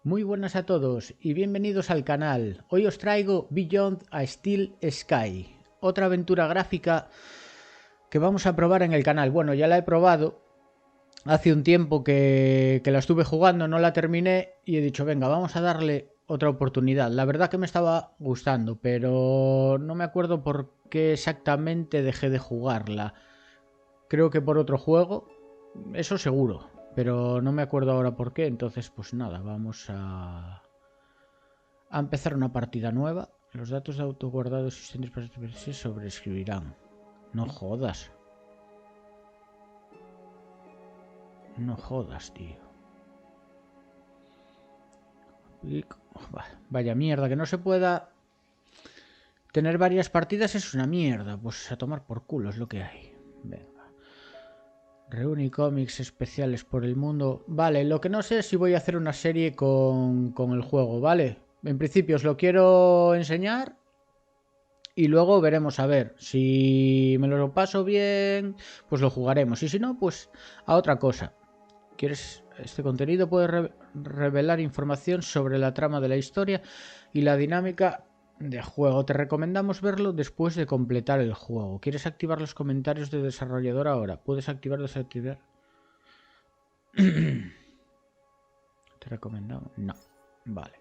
Muy buenas a todos y bienvenidos al canal. Hoy os traigo Beyond a Steel Sky, otra aventura gráfica que vamos a probar en el canal. Bueno, ya la he probado hace un tiempo que la estuve jugando, no la terminé y he dicho, venga, vamos a darle otra oportunidad. La verdad que me estaba gustando, pero no me acuerdo por qué exactamente dejé de jugarla. Creo que por otro juego, eso seguro. Pero no me acuerdo ahora por qué, entonces pues nada, vamos a empezar una partida nueva. Los datos de autoguardado existentes para este se sobreescribirán. No jodas. No jodas, tío. Vaya mierda, que no se pueda tener varias partidas es una mierda. Pues a tomar por culo es lo que hay. Venga. Reúne cómics especiales por el mundo. Vale, lo que no sé es si voy a hacer una serie con el juego, ¿vale? En principio os lo quiero enseñar y luego veremos a ver. Si me lo paso bien, pues lo jugaremos. Y si no, pues a otra cosa. ¿Quieres? Este contenido puede revelar información sobre la trama de la historia y la dinámica de juego. Te recomendamos verlo después de completar el juego. ¿Quieres activar los comentarios de desarrollador ahora? Puedes activar o desactivar. ¿Te recomendamos? No. Vale.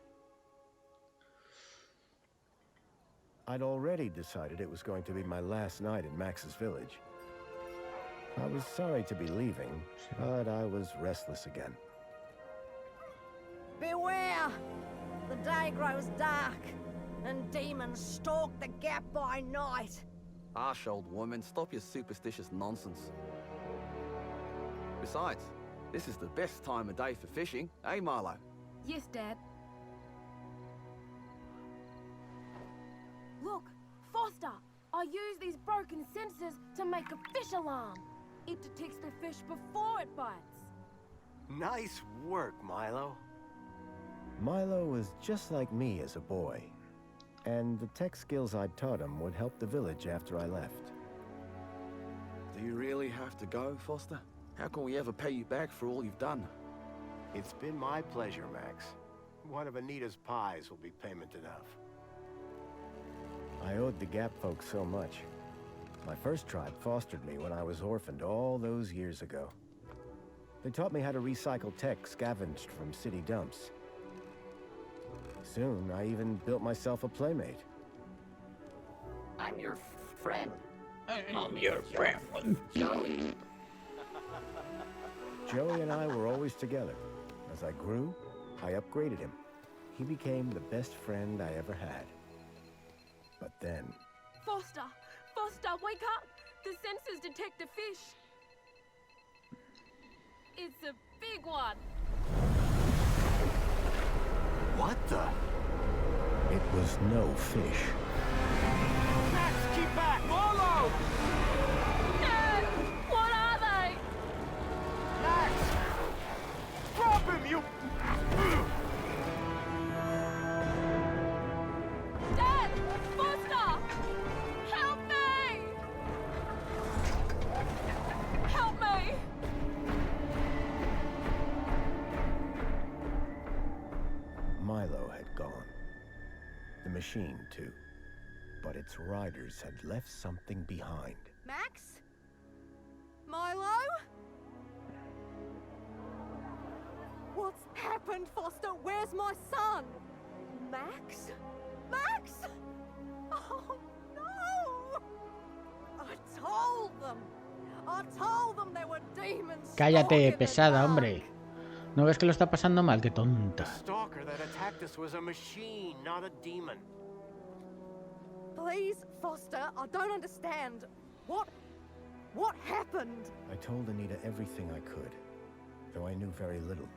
I'd already decided it was going to be my last night in Max's village. I was sorry to be leaving, but I was restless again. Beware! The day grows dark, and demons stalk the gap by night. Harsh old woman, stop your superstitious nonsense. Besides, this is the best time of day for fishing, eh, Milo? Yes, Dad. Look, Foster! I use these broken sensors to make a fish alarm. It detects the fish before it bites. Nice work, Milo. Milo was just like me as a boy, and the tech skills I'd taught him would help the village after I left. Do you really have to go, Foster? How can we ever pay you back for all you've done? It's been my pleasure, Max. One of Anita's pies will be payment enough. I owed the Gap folks so much. My first tribe fostered me when I was orphaned all those years ago. They taught me how to recycle tech scavenged from city dumps. Soon, I even built myself a playmate. I'm your friend. I'm your friend. Joey. Joey and I were always together. As I grew, I upgraded him. He became the best friend I ever had. But then... Foster! Foster, wake up! The sensors detect a fish. It's a big one. What the? It was no fish. Max, keep back! Milo! Dad! What are they? Max! Drop him, you... Dad! Foster! Help me! Help me! Milo had gone. The machine, too. But its riders had left something behind. Max? Milo? What's happened, Foster? Where's my son? Max? Max? Oh, no! I told them there were demons. Cállate, stalking the pesada, dark. hombre. ¿No ves que lo está pasando mal? Qué The tonta. stalker that attacked us was a machine, not a demon. Please, Foster, I don't understand. What happened? I told Anita everything I could, though I knew very little.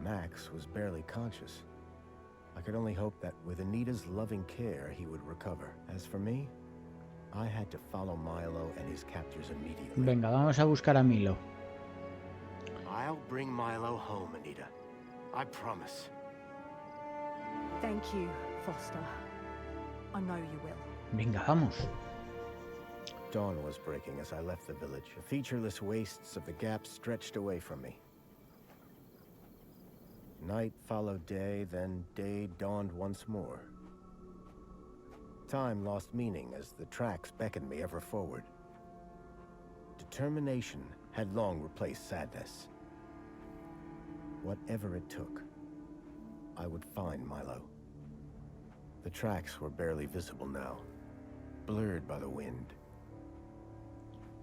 Max was barely conscious. I could only hope that with Anita's loving care, he would recover. As for me, I had to follow Milo and his captors immediately. Venga, vamos a buscar a Milo. I'll bring Milo home, Anita. I promise. Thank you, Foster. I know you will. Venga, vamos. dawn was breaking as I left the village. The featureless wastes of the gap stretched away from me. Night followed day, then day dawned once more. Time lost meaning as the tracks beckoned me ever forward. Determination had long replaced sadness. Whatever it took, I would find Milo. The tracks were barely visible now, blurred by the wind.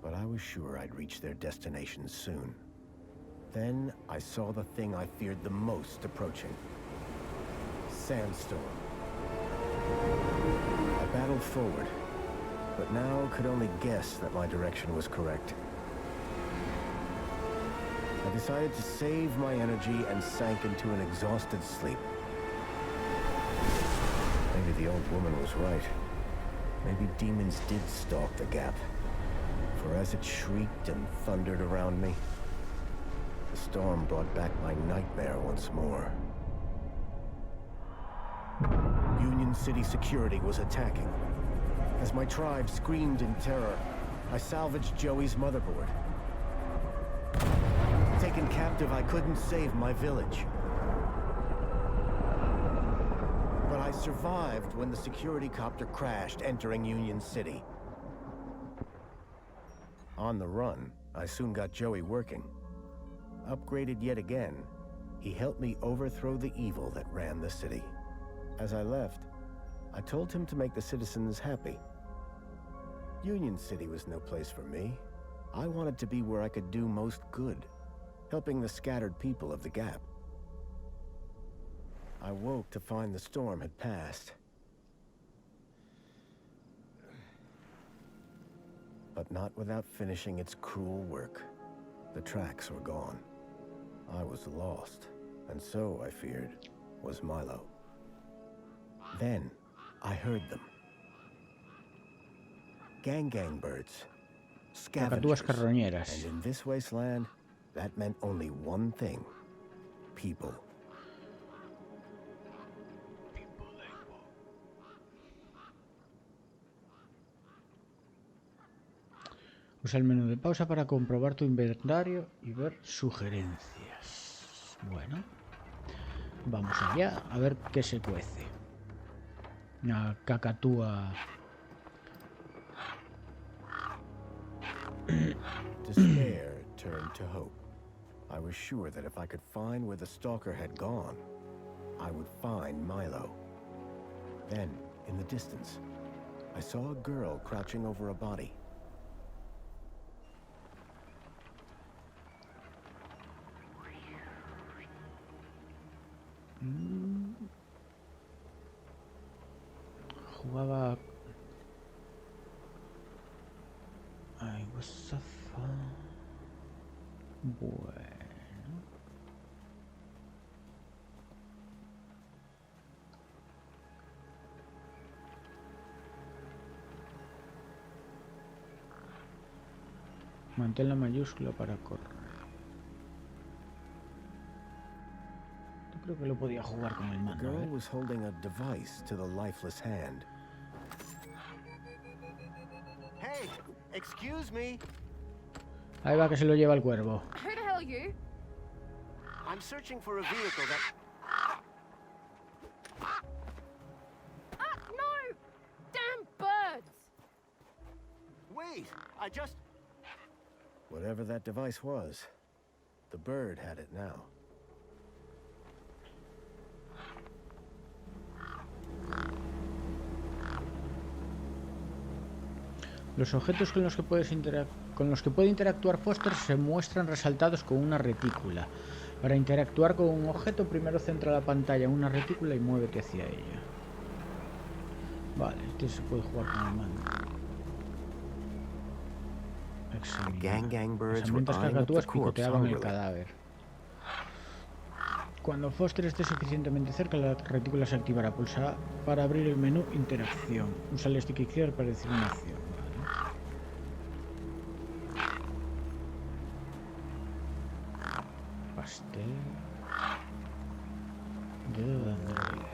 But I was sure I'd reach their destination soon. Then I saw the thing I feared the most approaching. Sandstorm. I battled forward, but now could only guess that my direction was correct. I decided to save my energy and sank into an exhausted sleep. Maybe the old woman was right. Maybe demons did stalk the gap. For as it shrieked and thundered around me, the storm brought back my nightmare once more. Union City security was attacking. As my tribe screamed in terror, I salvaged Joey's motherboard. Taken captive, I couldn't save my village. But I survived when the security copter crashed, entering Union City. On the run, I soon got Joey working. Upgraded yet again, he helped me overthrow the evil that ran the city. As I left, I told him to make the citizens happy. Union City was no place for me. I wanted to be where I could do most good, helping the scattered people of the Gap. I woke to find the storm had passed. But not without finishing its cruel work. The tracks were gone. I was lost, and so, I feared, was Milo. Then, I heard them. Gang birds. Scavengers. And in this wasteland, that meant only one thing. People. Usa el menú de pausa para comprobar tu inventario y ver sugerencias. Bueno, vamos allá a ver qué se cuece. Una cacatúa. Despair turned to hope. I was sure that if I could find where the stalker had gone, I would find Milo. Then, in the distance, I saw a girl crouching over a body. Jugaba. I was a fan. Bueno. Mantén la mayúscula para correr. Yo creo que lo podía jugar con el mando. The girl was holding a device to the lifeless hand. Hey, excuse me. Ahí va, que se lo lleva el cuervo. Who the hell are you? I'm searching for a vehicle that... Ah, no! Damn birds! Wait, I just... Whatever that device was, the bird had it now. Los objetos con los que puede interactuar Foster se muestran resaltados con una retícula. Para interactuar con un objeto, primero centra la pantalla en una retícula y muévete hacia ella. Vale, este se puede jugar con el mando. Examinar. Las cacatúas picoteaban el cadáver. Cuando Foster esté suficientemente cerca, la retícula se activará. Pulsa para abrir el menú Interacción. Usa el stick izquierdo para decir una acción. Pastel. Dedo de androide.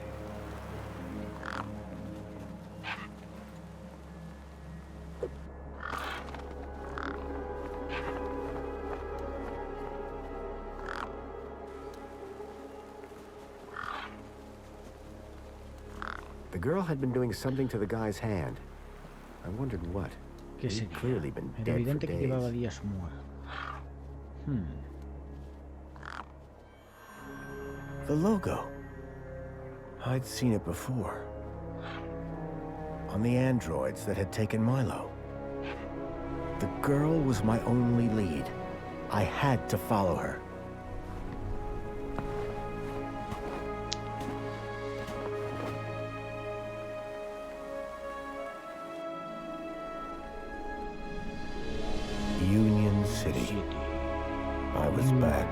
The girl had been doing something to the guy's hand. I wondered what. ¿Qué He'd sería? clearly been Era dead for evidente que llevaba days. días muerto. The logo. I'd seen it before. On the androids that had taken Milo. The girl was my only lead. I had to follow her. Union City. I was back.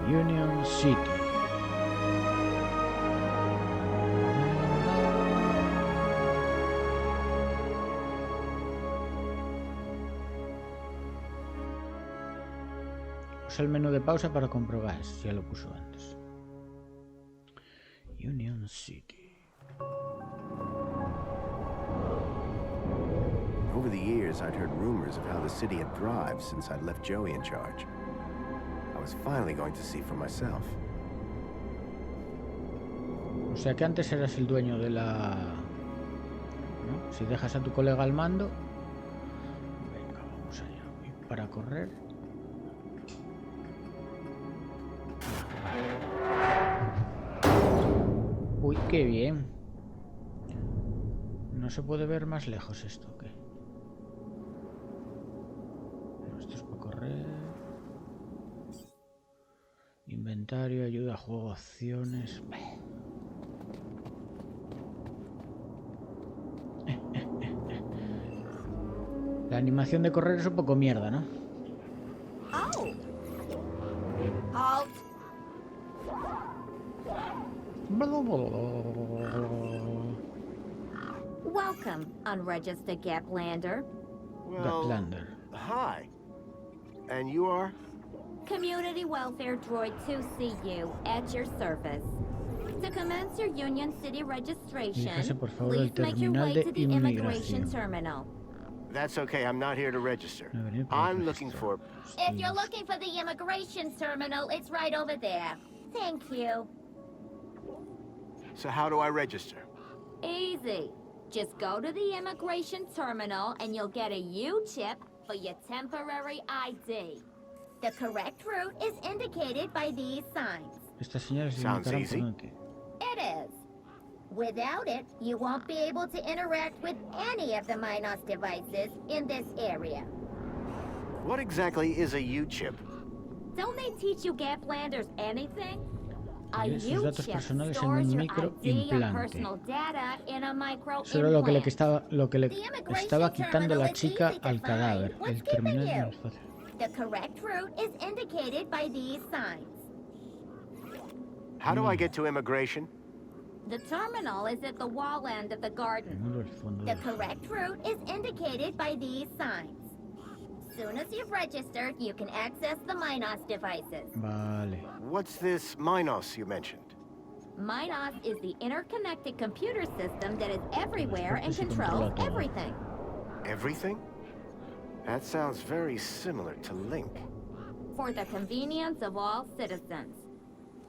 Union City. Usa el menú de pausa para comprobar si ya lo puso antes. Union City. Over the years, I'd heard rumors of how the city had thrived since I'd left Joey in charge. I was finally going to see for myself. O sea que antes eras el dueño de la... ¿no? Si dejas a tu colega al mando... Venga, vamos allá. Y para correr... Uy, qué bien. No se puede ver más lejos esto, ¿o qué? No, esto es para correr. Inventario, ayuda, juego, acciones. La animación de correr es un poco mierda, ¿no? Oh! Halt! Welcome, unregistered Gaplander. Well, Gaplander. hi. And you are? Community Welfare Droid 2CU at your service. To commence your Union City registration, Diríjase, por favor, al please make your terminal way de to the immigration inmigración. terminal. That's okay, I'm not here to register. No, venir para I'm looking registrar. for... If you're looking for the immigration terminal, it's right over there. Thank you. So how do I register? Easy. Just go to the immigration terminal and you'll get a U-chip for your temporary ID. The correct route is indicated by these signs. Estas señales Sounds indicarán por easy. dónde. It is. Without it, you won't be able to interact with any of the Minos devices in this area. What exactly is a U-chip? Don't they teach you Gaplanders anything? A Sus datos U-chip personales en stores un your ID and microimplante. personal data in a micro Eso era lo que le implant. estaba quitando la chica al cadáver. What's El terminal keeping de you? espacio. The correct route is indicated by these signs. How do I get to immigration? The terminal is at the wall end of the garden. Primero el fondo The del- correct route is indicated by these signs. Soon as you've registered, you can access the Minos devices. Vale. What's this Minos you mentioned? Minos is the interconnected computer system that is everywhere and puertas y controls controla todo. everything. Everything? That sounds very similar to Link. For the convenience of all citizens.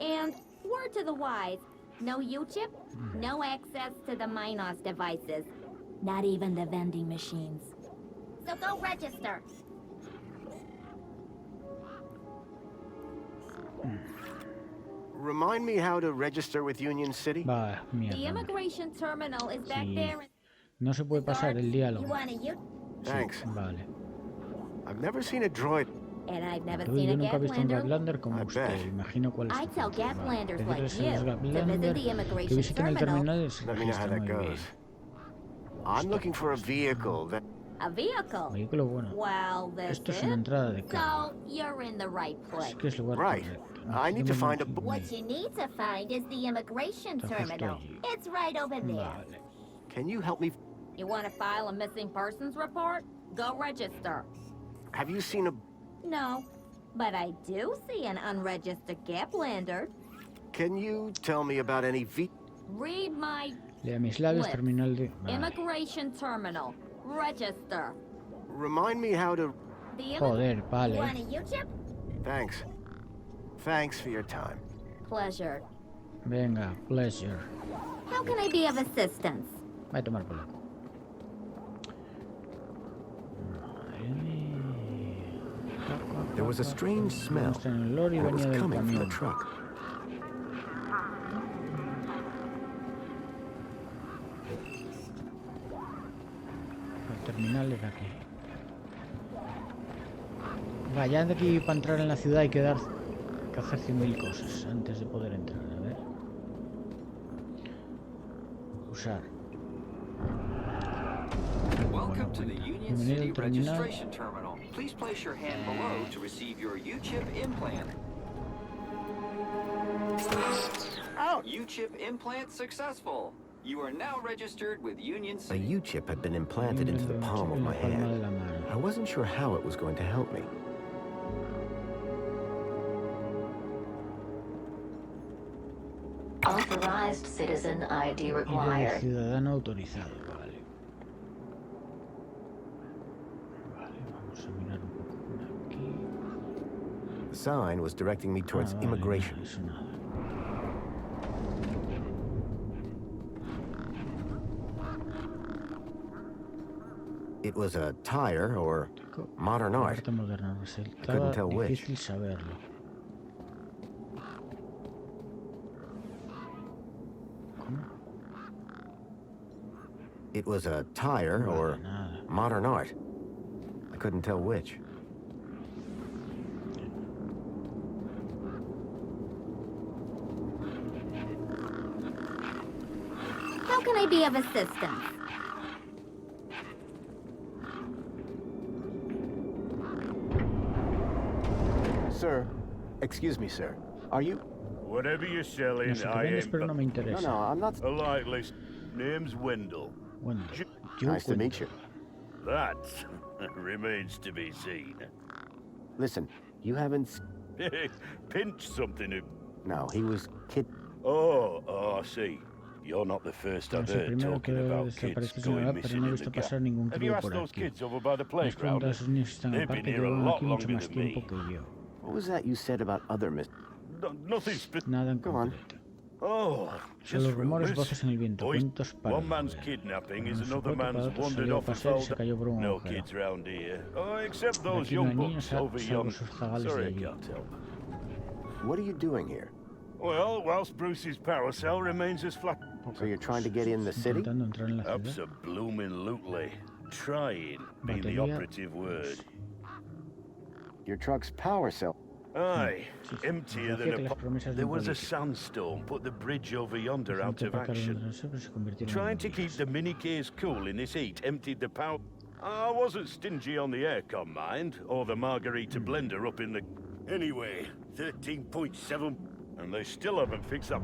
And word to the wise, no U-chip, no access to the Minos devices. Not even the vending machines. So go register. Remind me how to register with Union City? Va, The mierda. hombre. immigration terminal is back Sí. there. No se puede pasar el You diálogo. want a U? Thanks. Vale. I've never seen a droid. And I've never Uy, seen yo a nunca he visto un Gaplander. Gaplander como I usted. bet. Imagino cuál es. I su tell función. Va, Gaplanders like pedirles a you los to visit Gaplander the que immigration visiten el terminal. terminal y se Let me know how registren. that Muy bien. goes. I'm looking for a vehicle that... A vehicle. Vehículo bueno. Well, this Esto es is. una entrada de carro. So you're in the right place. Así que es lugar Right. correcto. I need to find a... What you need to find is the immigration Está justo terminal. allí. It's right over there. Vale. Can you help me? You want to file a missing persons report? Go register. Have you seen a... No, but I do see an unregistered Gaplander. Can you tell me about any Read my Lea mis labios, Lips. terminal de... Vale. immigration terminal. Register. Remind me how to... The Joder, You vale. want a U-chip? Thanks. Thanks for your time. Pleasure. Venga, pleasure. How can I be of assistance? Va a tomar por la. Madre mía. There was a strange smell. Está en el lorry y It was venía del coming from the camión. truck. El terminal era aquí. Vaya, de aquí para entrar en la ciudad hay que hacer 100.000 cosas antes de poder entrar. A ver. Usar. Welcome to the Union Bienvenido City al terminal. Registration Terminal. Please place your hand below to receive your U-chip implant. U-chip implant successful. You are now registered with Union A City. U-chip had been implanted into the palm of my hand. I wasn't sure how it was going to help me. Authorized citizen ID required. Ciudadano autorizado, vale. Vale, vamos a mirar un poco por aquí. The sign was directing me towards Vale, immigration. nada, eso nada. It was a tire or modern art. Arte moderno, couldn't tell which. difícil saberlo. ¿Cómo? It was a tire or Nada. modern art. I couldn't tell which. How can I be of assistance? Sir, excuse me, sir. Are you? Whatever you're selling, No sé qué I vendes, ain't pero no me No, interesa. no, I'm not. a light list. Name's Wendell. Bueno, Nice to meet you. That remains to be seen. Listen, you haven't. Pinch something. No, he was kid. Oh, I see. You're not the first No I've sé, heard primero que talking about kids desaparezco sin going hablar, pero missing no he in visto the gap. pasar ningún Have you crío asked por those aquí. kids over by the Las playground? preguntas de esos niños están en el They've parque been y here a llevan lot aquí mucho longer más than me. tiempo que yo. What was that you said about other miss? Nothing special. Nada en Go on. concreto. Oh, Solo just rumores, rumors. voces en el viento, Boys, cuentos para one man's mover. kidnapping is Uno se another fue, para man's otro wandered salió a off and pasear y fell se cayó por un No agujero. kids round here. Oh, except those Aquí no hay young niños, bucks over salvo yonder. sus zagales de Sorry, I allí. can't help. What are you doing here? Well, whilst Bruce's power cell remains as flat. So you're trying to get in the city? Intentando entrar en la ciudad. Absolutely. Trying be the Batería. operative word. Your truck's power cell. Aye, Sí, sí. emptier Hacía than que a las po- promesas de There un was a político. sandstorm, put the bridge over yonder out Gente of para action. pero se convirtieron en Trying to keep hormigas. the mini case cool in this heat emptied the power. I wasn't stingy on the aircon, mind, or the margarita blender up in the. Anyway, 13.7, and they still haven't fixed that.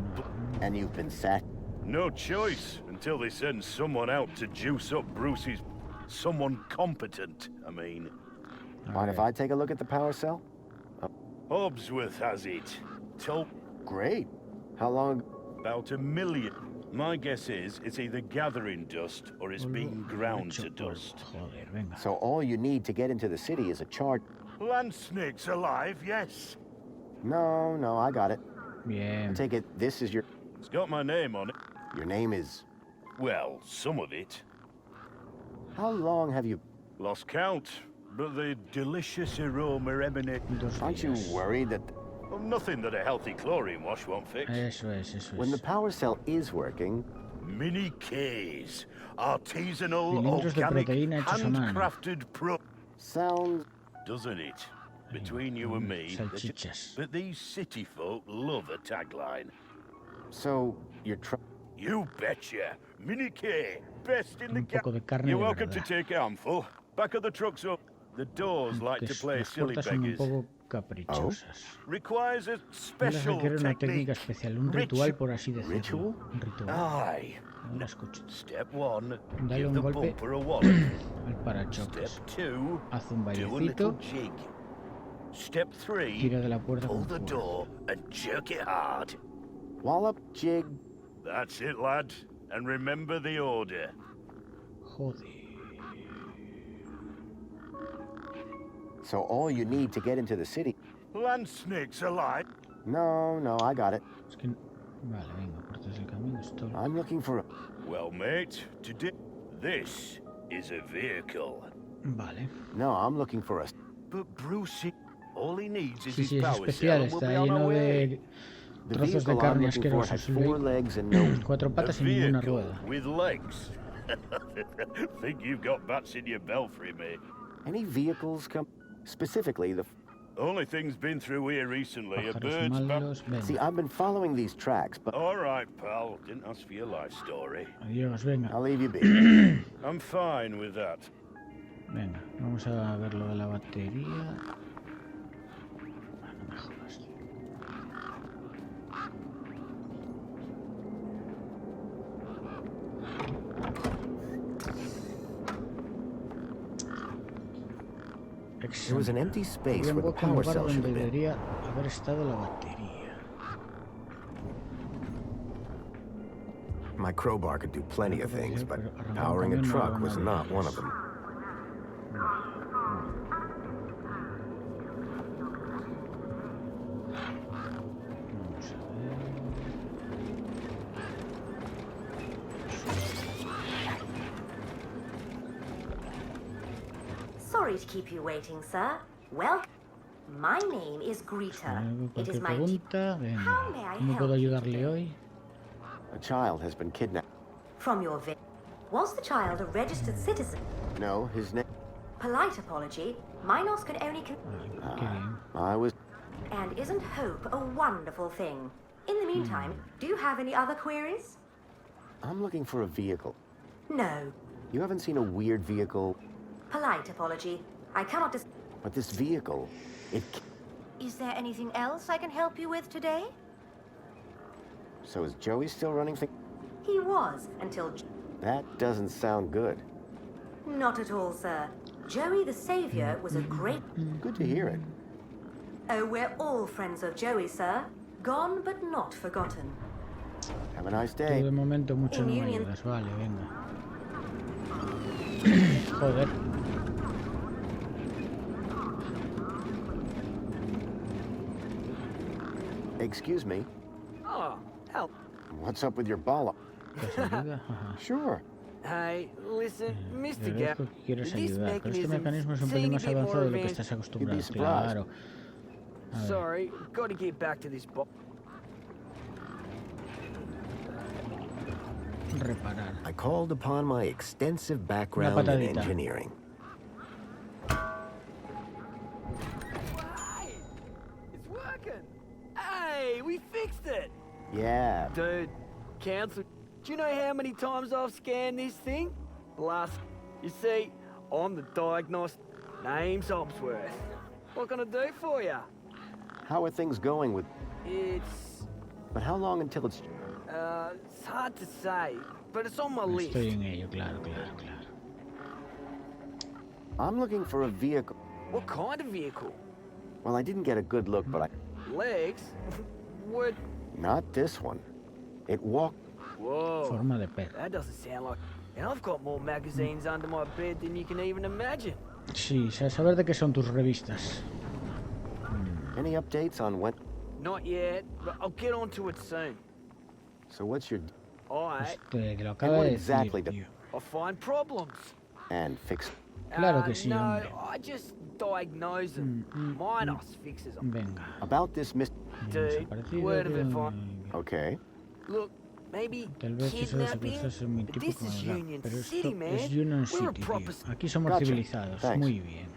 And you've been sat. No choice until they send someone out to juice up Bruce's. Someone competent, I mean. Mind if I take a look at the power cell? Hobbsworth has it. Told Great. How long? about 1 million. My guess is it's either gathering dust or it's being ground to dust. Joder, venga. So all you need to get into the city is a charge. Land snakes alive, yes. No, I got it. I Bien. take it this is your. It's got my name on it. Your name is. Well, some of it. How long have you? Lost count. But the delicious aroma emanating. Dos Aren't you días. worried that Well, nothing that a healthy chlorine wash won't fix. Eso es, eso when the es. power cell is working, Mini K's. Artisanal, Cilindros de organic, proteína hechos a mano. handcrafted pro. sounds. Doesn't it? Between you and me, Salchichas. but these city folk love a tagline. So you're You betcha. Mini K, best in the Un poco de carne You're de welcome to verdad. take a handful. Back of the truck's up. The doors like to play Las silly puertas son un beggars. poco caprichosas. Requires a Debes special requerir una técnica technique. especial, un ritual por así decirlo. Ritual? Un ritual. Aye. No la escucho. Step one, Dale give un the golpe bumper a wallop. al parachoques. Step two, Haz un do a little bailecito. jig. Step three, Tira de la puerta pull con the fuerza. door and jerk it hard. wallop jig. That's it, lad. And remember the order. Joder. So all you need to get into the city. Land snakes alive. No, I got it. Es que Vale, venga, puertas del camino, esto. I'm looking for a... Well, mate, today this is a vehicle. Vale. No, I'm looking for a... But Brucey, all he needs is Sí, his sí, es power especial, cell and we'll está be on our lleno way. de The trozos de vehicle I'm carne looking for has asquerosos. 4 legs and no... 4 A patas y ninguna vehicle rueda. with legs. Think you've got bats in your belfry, mate. Any vehicles come... Specifically, the... Only thing's been through here recently, a Pájaros bird's back. malos. Venga. See, I've been following these tracks, but... All right, pal. Didn't ask for your life story. Adiós, venga. I'll leave you be. I'm fine with that. Venga, vamos a ver lo de la batería. Ah, no me jodas. There was an empty space Había un where the hueco en power lugar cell should donde have been. debería haber estado la batería. My crowbar could do plenty of things, but powering a truck was not one of them. Vamos a ver. Sorry to keep you waiting, sir. Well, my name is Greta. It is Cualquier my pregunta, venga. How may I ¿Cómo help puedo you ayudarle today? hoy? A child has been kidnapped. From your Was the child a registered citizen? No, his name... Polite apology. Minos can only Qué bien. I was... And isn't hope a wonderful thing? In the meantime, do you have any other queries? I'm looking for a vehicle. No. You haven't seen a weird vehicle, Polite apology. I cannot dis- but this vehicle, it... Is there anything else I can help you with today? So is Joey still running things? He was, until... That doesn't sound good. Not at all, sir. Joey the Savior was a great... Good to hear it. Oh, we're all friends of Joey, sir. Gone but not forgotten. Have a nice Tú day. de momento mucho no me Union. ayudas. Vale, venga. Joder. Excuse me. Oh, help. What's up with your bala? ¿Te ayuda? Ajá. Sure. Hey, listen, Mr. Te Gap. agradezco que quieras this ayudar, pero este mecanismo es un seem pelín a más bit more avanzado de lo que advanced. estás acostumbrado. surprised. Claro. A ver, Sorry, gotta get back to this box. reparar. I called upon my extensive background in patadita. engineering. Hey, it's working. Hey, we fixed it. Yeah, Dude, council, do you know how many times I've scanned this thing? Last, you see, I'm the diagnostic. Name's Obsworth. What can I do for you? how are things going with... It's, But how long until it's... it's hard to say, but it's on my list. Estoy en ello, claro, claro, claro. I'm looking for a vehicle. What kind of vehicle? Well, I didn't get a good look, but I... Legs? What? Not this one. It walked... Whoa. Forma de perro. That doesn't sound like... And I've got more magazines under my bed than you can even imagine. Sí, saber de qué son tus revistas. Any updates on when... Not yet, but I'll get onto it soon. So what's your... I Te lo And acaba what de exactly decir, tío. do... find problems. And fix... Claro que sí, No, hombre. I just diagnose them. Minos fixes them. Venga. About this mis... Dude, Desaparecido, word of tío. advice. Okay. Look, maybe Tal vez eso de kidnapping, secuestro es muy but típico this is en el Union pero City, esto man. es Union We're a City, proper... tío. Aquí somos Gotcha. civilizados. Thanks. Muy bien.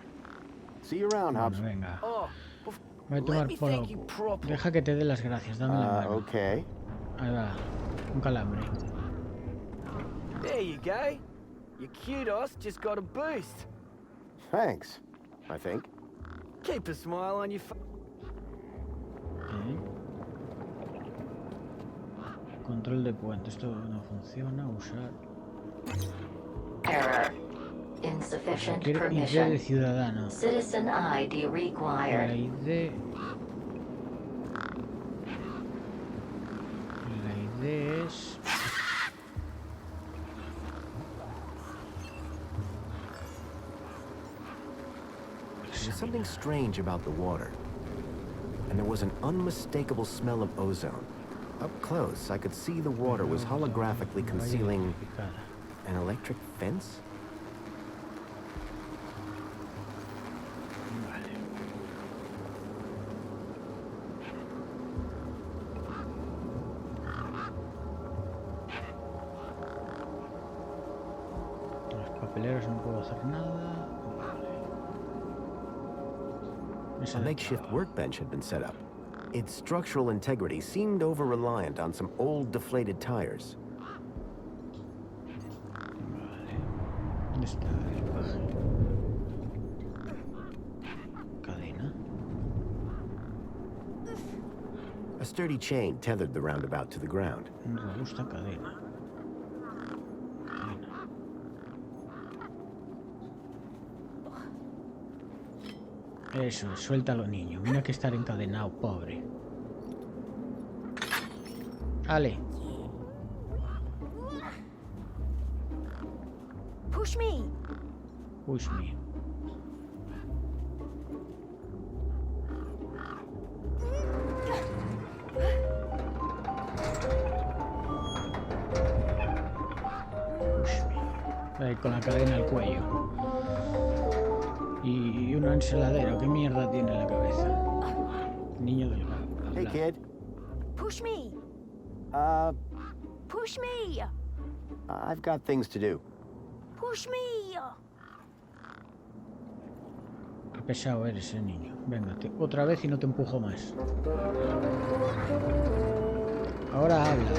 See you around, Hobbs. Bueno, venga. Oh, Voy a let tomar me por thank you properly. Deja que te dé las gracias. Dame la mano. Okay. Ahí va. Un calambre. There you go. Your kudos just got a boost. Thanks, I think. Keep a smile on your face. Control de puente. Esto no funciona. Usar. Error. Insufficient Requiere ID de permission. ciudadano. Citizen ID La required. ID. La ID es. There was something strange about the water. And there was an unmistakable smell of ozone. Up close, I could see the water was holographically concealing an electric fence. Papeleras no puedo hacer nada. A makeshift workbench had been set up. Its structural integrity seemed over-reliant on some old deflated tires. Vale. ¿Dónde está el equipaje? Cadena. A sturdy chain tethered the roundabout to the ground. Me gusta cadena. Eso, suéltalo, niño. Mira que estar encadenado, pobre. Ale. Push me. Push me. Push me. Ahí, con la cadena al cuello. Y una ensaladera, ¿qué mierda tiene en la cabeza? Niño del gato. Hey, kid. Push me. Push me. I've got things to do. Push me. Qué pesado eres, niño. Venga, otra vez y no te empujo más. Ahora habla.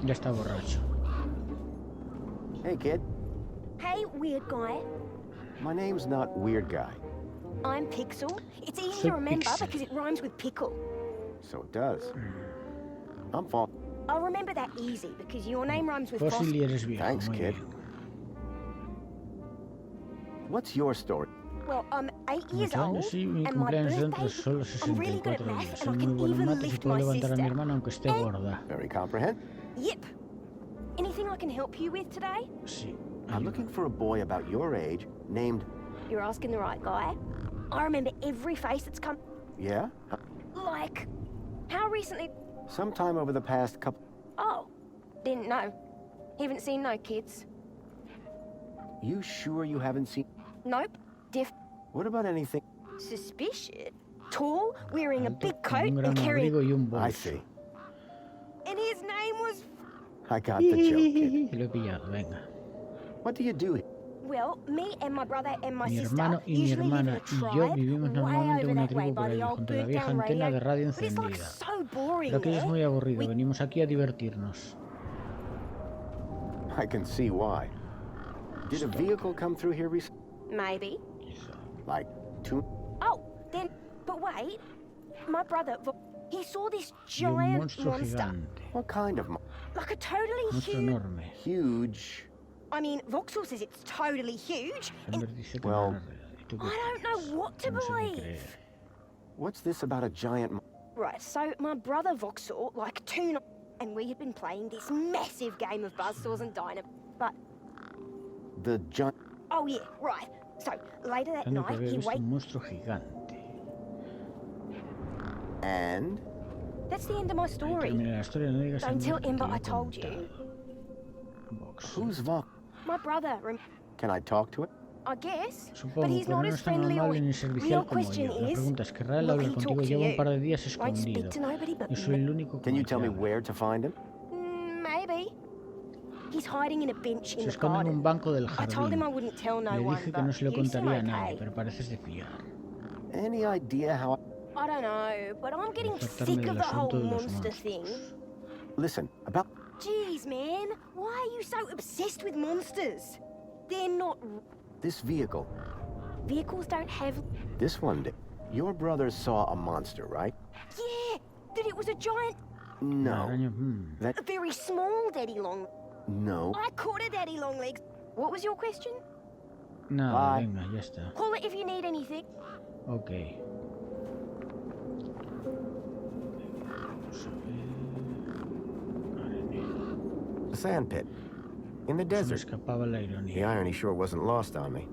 Ya está borracho. Hey, kid. Hey, weird guy. My name's not Weird Guy. I'm Pixel. It's easy to remember because it rhymes with pickle. So it does. I'm Fossil. I'll remember that easy because your name rhymes with Fossil y eres viejo. Thanks, kid. What's your story? Well, I'm 8 years old, Sí, mi and my cumpleaños dentro birthday, solo I'm really good at 64 math, días. and Soy I muy can bueno en even mates y lift puedo my levantar a mi sister. hermana aunque esté gorda. Very comprehend. Yep. Anything I can help you with today? Sí. I'm looking for a boy about your age named... You're asking the right guy. I remember every face that's come. Yeah? Like, how recently? Sometime over the past couple... Oh, didn't know. Haven't seen no kids. You sure you haven't seen... Nope. What about anything... Suspicious? Tall, wearing a big coat Un gran and carrying... abrigo y un I bolso. see. And his name was... I got the joke, kid. Lo he pillado, venga. What do you do here? Well, me and my brother and my Mi sister hermano y mi usually live in hermana a y yo tribe vivimos way normalmente en over una that way tribu por by ahí, the old junto a la burnt vieja down antena de radio But it's like encendida. so boring Lo que es there. muy aburrido, venimos aquí a divertirnos. I can see why. Did a vehicle come through here recently? Maybe. Like, two... Oh, then... But wait. My brother, he saw this Y un giant monstruo monster. gigante. What kind of... Like a totally Monstruo huge... enorme. Huge... I mean, Vauxhall says it's totally huge. Amber dice que Well, no era real. ¿Y tú qué I don't crees? know what to No sé qué believe. creer. What's this about a giant... Right, so my brother Vauxhall, like 2 nights, and we had been playing this massive game of buzzsaws and dynamite. But, The giant... oh yeah, right. So, later that Pensando que night, había he visto waked... un monstruo gigante. And... That's the end of my Ahí story. termina la historia, no digas a Don't tell Amber que Ember te lo I he told you. contado. Vox. Who's Vok? My brother, Can I talk to it? I guess. But Supongo, he's pero not no as es tan friendly or... amable ni Real servicial como question yo. La is, pregunta es, ¿querrá él will hablar he contigo? talk to Llevo un you? par de días Won't speak escondido. to nobody but Yo soy el único Can you con tell me el que where to find him? Maybe. He's hiding in a bench Se in the esconde en un garden. banco del I told him I jardín. wouldn't tell no Le one, dije que no but se lo you seem contaría a nadie, okay. pero pareces de fiar. Any idea how... I don't know, but I'm getting Tratarme sick del of the whole asunto de los monster monstruos. thing. Listen, about... Jeez, man, why are you so obsessed with monsters? They're not... This vehicle. Vehicles don't have... This one did. Your brother saw a monster, right? Yeah, that it was a giant... No. Araña, That... A very small Daddy Long... No. I caught a Daddy Longlegs. What was your question? Nada, venga, ya está. Call it if you need anything. Ok. Vamos a ver. Vale. sand pit. In the Se me desert. escapaba la The ironía. irony sure wasn't lost on me.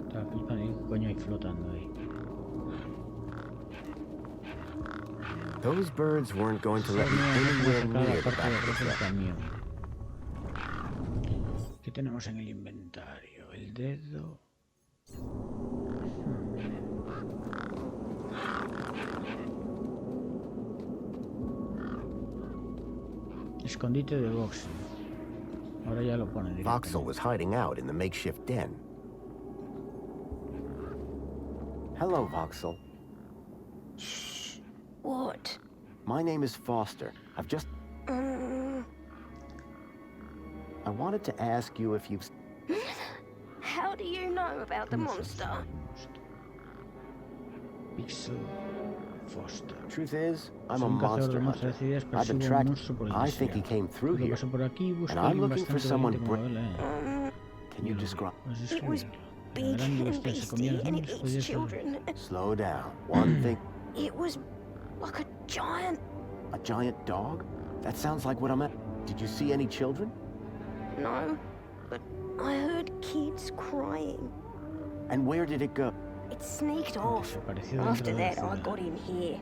Estaba flipando ahí. ¿Qué coño hay flotando ahí? Those birds weren't going to let me anywhere near the back of the truck. ¿Qué tenemos en el inventario? El dedo. Escondite de boxing. Ahora ya lo pone directamente. Voxel was hiding out in the makeshift den. Hello, Voxel. Shh. What? My name is Foster. I've just... I wanted to ask you if you've... How do you know about the monster? Pixel Foster. Truth is, I'm a monster hunter. I've been tracked. I think he came through here. And I'm looking for someone Can you describe? It was big and beastly and it ate children. Slow down. One thing. It was like a giant... A giant dog? That sounds like what I'm at. Did you see any children? No, but I heard kids crying. And where did it go? It sneaked off. After that, I got in here.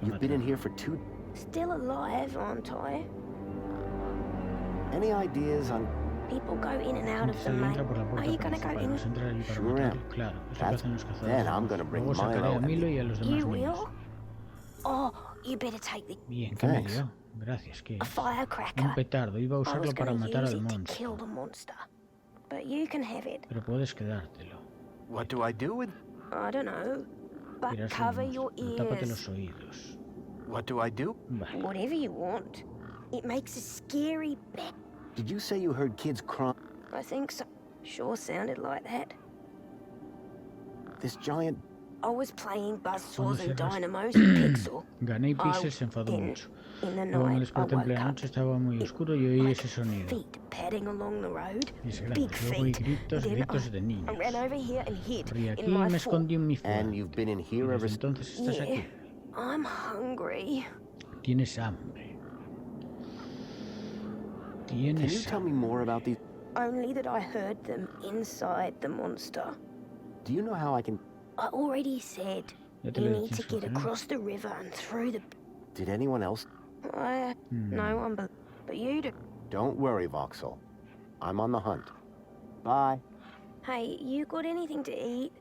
You've been in here for 2... Still alive, aren't I? Any ideas on... People go in and out of the main. Are you gonna go in? Sure am. Then I'm gonna bring Milo and... You will? Oh, you better take the... Bien, ¿qué me dio? Gracias, ¿qué A es? firecracker. Un petardo. Iba a usarlo para matar al to monstruo. kill the monster. But you can have it. Pero puedes quedártelo. What do I do with... I don't know. But Tiras cover el your monstruo. Tápate los ears. oídos. What do I do? Vale. Whatever you want. It makes a scary bet. Did you say you heard kids crying? I think so. Sure sounded like that. This giant... I was playing buzzsaws and dynamos in Pixel. Gané y Pixel se enfadó mucho. Luego me desperté en plena noche, estaba muy oscuro y oí ese sonido. Feet padding along the road. Y ese Big grande. Luego oí feet. gritos, Then gritos de niños. I ran over here and hid Corrí aquí in y my me fort. escondí en mi And fuego. you've been in here ever since... Entonces estás aquí. I'm hungry. Tienes hambre. Can you Tienes tell me more about these... Only that I heard them inside the monster. Do you know how I can... I already said Ya te you lo he need to dicho, get ¿no? across the river and through the... Did anyone else? No one but you do. Don't worry, Voxel. I'm on the hunt. Bye. Hey, you got anything to eat?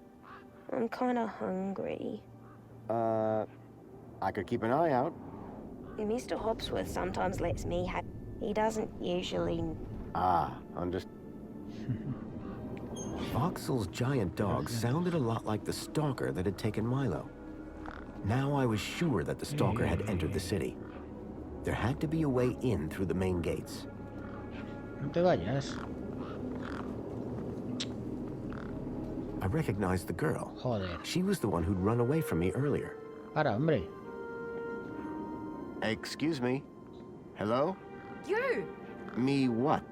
I'm kinda hungry. I could keep an eye out. Mr. Hopsworth sometimes lets me have... He doesn't usually... Ah, Voxel's giant dog sounded a lot like the stalker that had taken Milo. Now I was sure that the stalker had entered the city. There had to be a way in through the main gates. No te vayas. I recognized the girl. Joder. She was the one who'd run away from me earlier. Para, hombre. Excuse me. Hello? You! Me what?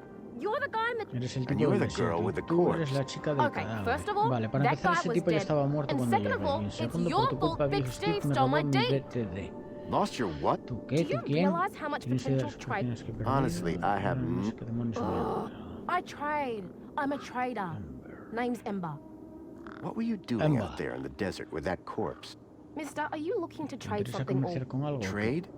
You're the guy in the... Eres el And tipo you're de the girl mesero. with the Tú eres corpse. la chica del Okay, cadáver. first of all, Vale, para that empezar, guy ese was tipo ya dead. estaba muerto And cuando second llegué. of all, Y en it's segundo, your por tu culpa, fault Big Big Steve Steve me stole robó my mi date. BTD. Lost your what? ¿Tú Do qué? you ¿Tú quién? realize how much ¿Tienes idea de potential las trade... oportunidades que he perdido? Honestly, I have No sé qué demonios voy a hacer. I trade. I'm a trader. Name's Ember. What were you doing out there in the desert with that corpse? Mister, are you looking to ¿Te trade interesa something or... comerciar con algo? Trade?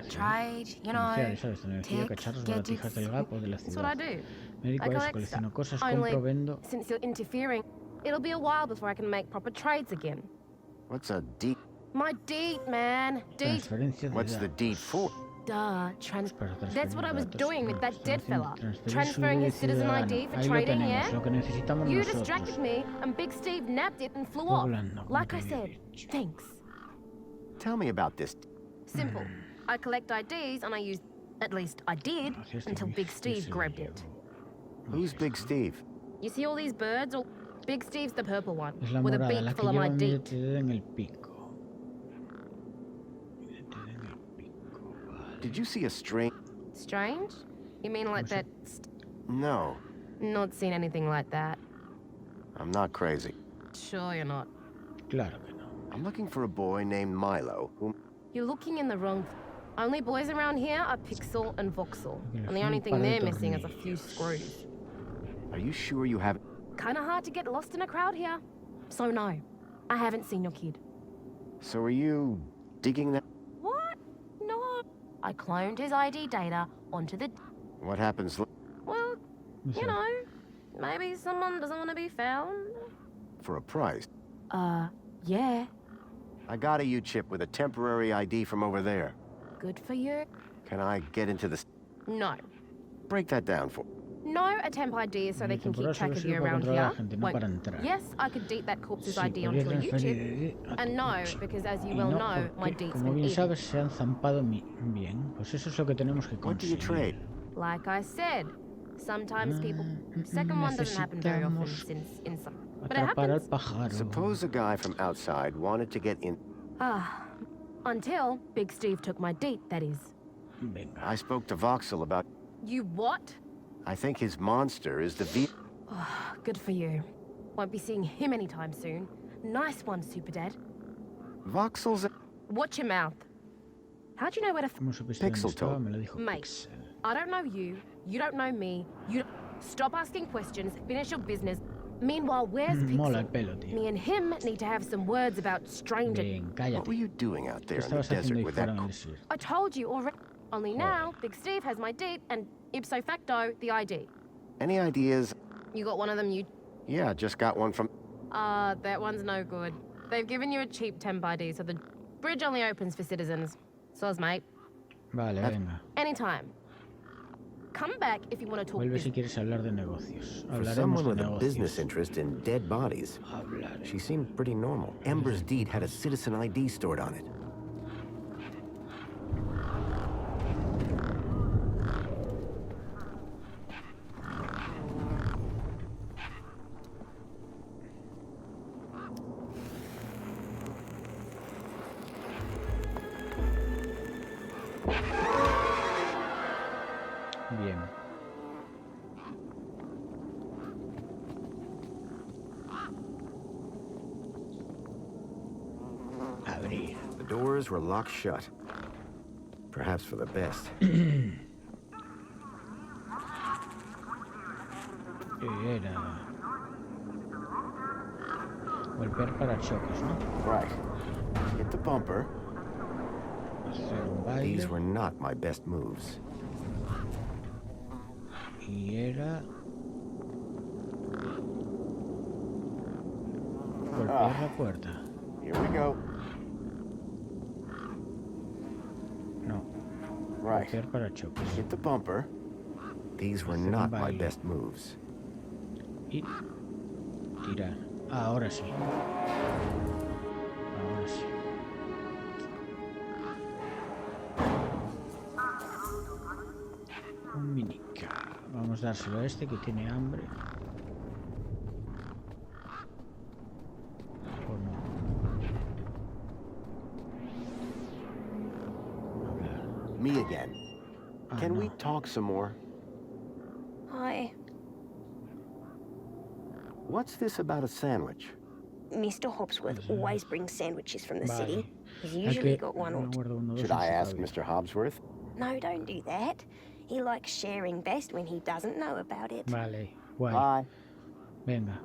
Trade, you know, Comerciales, ¿sabes? Energía, tech, cacharros, gadgets. baratijas del GAP o de la That's what I ciudad. do. Me dedico I a eso, collect colecciono stuff. cosas, Only, compro, vendo. since you're interfering, it'll be a while before I can make proper trades again. What's a deed? My deed, man. Deed. Transferencia de What's the datos. deed for? Duh. Para That's what I was transferir doing with datos. that dead fella. Transferir Transferring his su citizen ciudadano. ID for Ahí lo trading, tenemos, yeah? lo que necesitamos You nosotros. distracted me, and Big Steve nabbed it and flew off. Volando, Like como I te said, había dicho. thanks. Tell me about this. Simple. I collect IDs, and I use... At least I did, until Big Steve grabbed it. Who's Big Steve? You see all these birds? Or Big Steve's the purple one, Es la with a morada, la beak que full of my lleva mi deed. BTD en el pico. BTD en el pico, vale. Did you see a strange... Strange? You mean like that... No, Not seen anything like that. I'm not crazy. Sure you're not. Claro que no. I'm looking for a boy named Milo, whom... You're looking in the wrong... Only boys around here are Pixel and Voxel, and the only thing they're missing is a few screws. Are you sure you have... Kinda hard to get lost in a crowd here. So no, I haven't seen your kid. So are you digging that? What? No. I cloned his ID data onto the... What happens... Well, you know, maybe someone doesn't want to be found. For a price? Yeah. I got a U-chip with a temporary ID from over there. Good for you. Can I get into the... No. Break that down for... No, a temp ID so they can keep track of you around here. Yes, I could deet that corpse's ID onto a U-chip. And no, because as you well know, my deet's como been bien evil. sabes, se han zampado bien. Pues eso es lo que tenemos que What do you conseguir. trade? Like I said, sometimes people... Second one doesn't happen very often since inside. But it Atrapar al happens. pájaro. Suppose a guy from outside wanted to get in... Until Big Steve took my deet, that is. Venga. I spoke to Voxel about... You what? I think his monster is the Good for you. Won't be seeing him anytime soon. Nice one, Super Dad. Voxel's... Watch your mouth. How'd you know where to... ¿Cómo supiste dónde Pixel estaba? Toe. Me lo dijo Mate, Pixel. I don't know you. You don't know me. You don't... Stop asking questions. Finish your business. Meanwhile, where's Mola el Pixel? pelo, tío. Me and him need to have some words about stranger... Ven, What were cállate. you doing out there ¿Qué in the estabas haciendo desert ahí with fuera that... en el desierto? I told you already. Only now, Big Steve has my deet and ipso facto, the ID. Any ideas? You got one of them, you... Yeah, just got one from... That one's no good. They've given you a cheap temp ID, so the bridge only opens for citizens. Soz, mate. Vale, venga. Anytime. Come back if you want to talk Vuelve si business. quieres hablar de negocios. For Hablaremos someone de with a business negocios. interest in dead bodies, she seemed pretty normal. Ember's deed had a citizen ID stored on it. Bien. Abrir. The doors were locked shut. Perhaps for the best. Era... Golpear parachoques, ¿no? Right. Hit the bumper. Hacer un baile. These were not my best moves. Y era... Golpear la puerta. Here we go. No. Right. Golpear parachoques. Hit the bumper. These were Hacer un not my baile. best moves. Y... tirar. Ahora sí. Ahora sí. Un minica. Vamos a dárselo a este que tiene hambre. ¿O no? Hablar. Me again. Can no. we talk some more? Hi. What's this about a sandwich? Mr. Hopsworth always brings sandwiches from the Vale. city. He's Hay usually que- got one or no two. guardo uno, dos Should en I su ask tabla. Mr. Hobsworth? No, don't do that. He likes sharing best when he doesn't know about it. Vale, guay. Bye. Venga.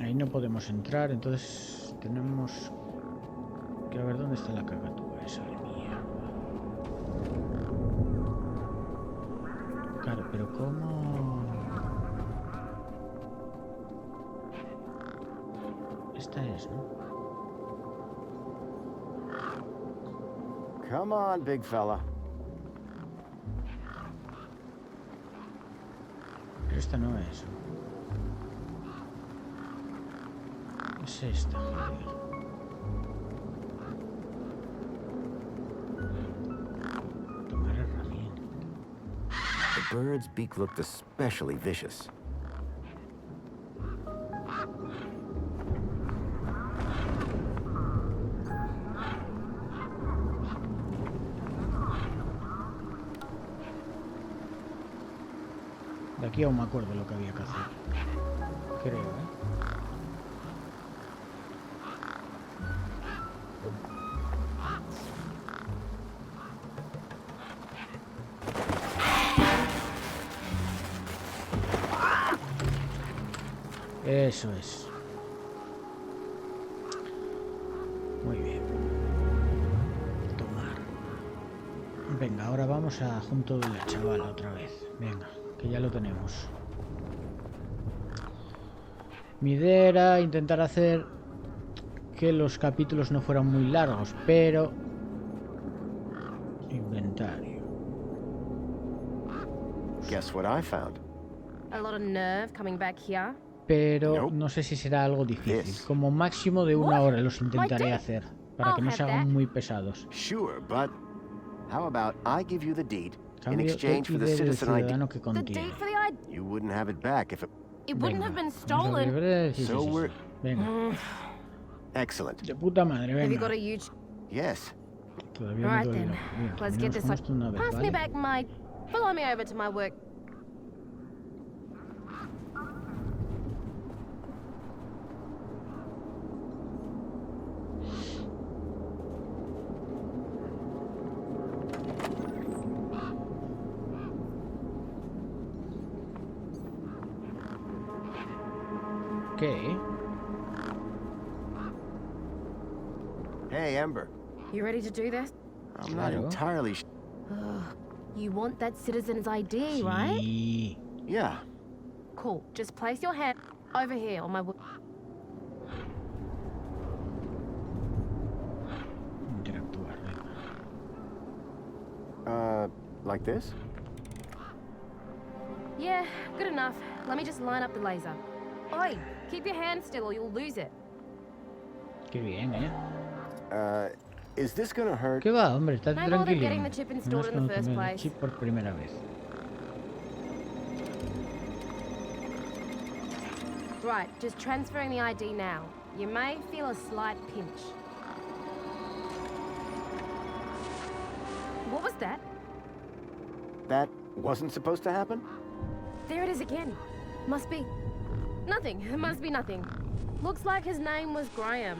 Ahí no podemos entrar, entonces tenemos que ver dónde está la cacatúa esa de mierda. Claro, pero ¿cómo? Esta es, ¿no? Come on, big fella. Pero esta no es. Es esta, joder. Tomar herramienta. The bird's beak looked especially vicious. De aquí aún me acuerdo lo que había que hacer. Creo, ¿eh? Eso es. Muy bien. Tomar. Venga, ahora vamos a junto de la chavala otra vez. Venga, que ya lo tenemos. Mi idea era intentar hacer que los capítulos no fueran muy largos, pero... Inventario. Guess what I found? A lot of nerve coming back here. Pero no sé si será algo difícil. Como máximo de 1 hora los intentaré hacer, para que no se hagan muy pesados. Sure, but how about I give you the deed in Cambio exchange for the del citizen ID? ciudadano que contiene. You wouldn't have it back if it... It wouldn't have been stolen. So we're... Venga. Excellent. De puta madre, venga. Have you got a huge... Yes. Todavía Right me then, bien, let's get this on. Pass me back my... Follow me over to my work. ¿Qué? Hey, Ember. You ready to do this? I'm not entirely You want that citizen's ID, right? Yeah. Cool. Just place your hand over here on my... Interactuar, like this? Yeah, good enough. Let me just line up the laser. Oi, keep your hand still or you'll lose it. Qué bien, Is this gonna hurt? ¿Qué va, hombre? Está No more than getting tranquilo. the chip installed in the first place. Chip por primera vez. Right, just transferring the ID now. You may feel a slight pinch. What was that? That wasn't supposed to happen? There it is again. Must be... Nothing. It must be nothing. Looks like his name was Graham.